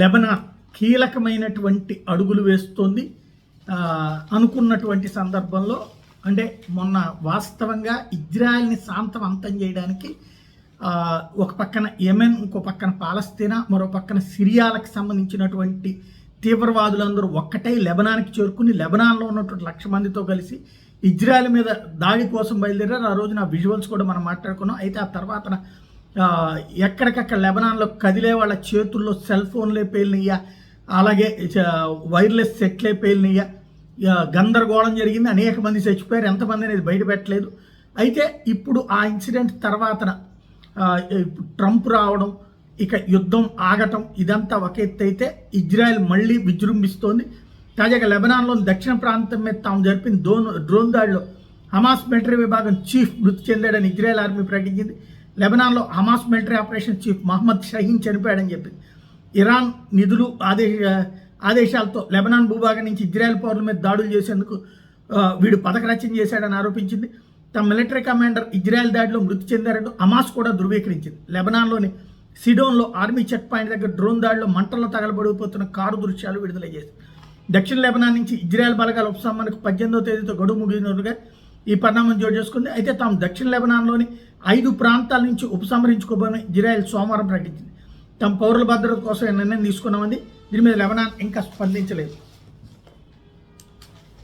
Lebanon కీలకమైనటువంటి అడుగులు వేస్తోంది. అనుకున్నటువంటి సందర్భంలో అంటే మొన్న వాస్తవంగా ఇజ్రాయెల్ని అంతం చేయడానికి ఒక పక్కన యెమెన్, ఇంకో పక్కన పాలస్తీనా, మరో పక్కన సిరియాలకు సంబంధించినటువంటి తీవ్రవాదులందరూ ఒక్కటై లెబనాన్కి చేరుకుని లెబనాన్లో ఉన్నటువంటి 1,00,000 మందితో కలిసి ఇజ్రాయెల్ మీద దాడి కోసం బయలుదేరారు. ఆ రోజున విజువల్స్ కూడా మనం మాట్లాడుకున్నాం. అయితే ఆ తర్వాత ఎక్కడికక్కడ లెబనాన్లో కదిలే వాళ్ళ చేతుల్లో సెల్ ఫోన్లే పేలినయ్యా, అలాగే వైర్లెస్ సెట్లే పేలినయ్యా, గందరగోళం జరిగింది. అనేక మంది చచ్చిపోయారు. ఎంతమంది అనేది బయట పెట్టలేదు. అయితే ఇప్పుడు ఆ ఇన్సిడెంట్ తర్వాతన ట్రంప్ రావడం, ఇక యుద్ధం ఆగటం, ఇదంతా ఒక ఎత్తు అయితే ఇజ్రాయెల్ మళ్ళీ విజృంభిస్తోంది. తాజాగా లెబనాన్లోని దక్షిణ ప్రాంతం మీద తాము జరిపిన డ్రోన్ దాడిలో హమాస్ మిలిటరీ విభాగం చీఫ్ మృతి చెందాడని ఇజ్రాయెల్ ఆర్మీ ప్రకటించింది. లెబనాన్లో Hamas military operation chief Mohammed Shaheen చనిపోయాడని చెప్పింది. ఇరాన్ నిధులు ఆదేశాలతో లెబనాన్ భూభాగం నుంచి ఇజ్రాయెల్ పౌరుల మీద దాడులు చేసేందుకు వీడు పథకరచన చేశాడని ఆరోపించింది. తమ మిలిటరీ కమాండర్ ఇజ్రాయెల్ దాడిలో మృతి చెందారంటూ హమాస్ కూడా ధృవీకరించింది. లెబనాన్లోని సిడోన్లో ఆర్మీ చెక్ పాయింట్ దగ్గర డ్రోన్ దాడిలో మంటల్లో తగలబడిపోతున్న కారు దృశ్యాలు విడుదల చేశారు. దక్షిణ లెబనాన్ నుంచి ఇజ్రాయెల్ బలగాల ఉపశమనకు 18వ తేదీతో గడువు ముగిసినట్టుగా ఈ పరిణామం చోటు చేసుకుంది. అయితే తాము దక్షిణ లెబనాన్లోని 5 ప్రాంతాల నుంచి ఉపసంహరించుకోబోని ఇజ్రాయెల్ సోమవారం ప్రకటించింది. తమ పౌరుల భద్రత కోసం నిర్ణయం తీసుకున్నామని. దీని మీద లెబనాన్ ఇంకా స్పందించలేదు.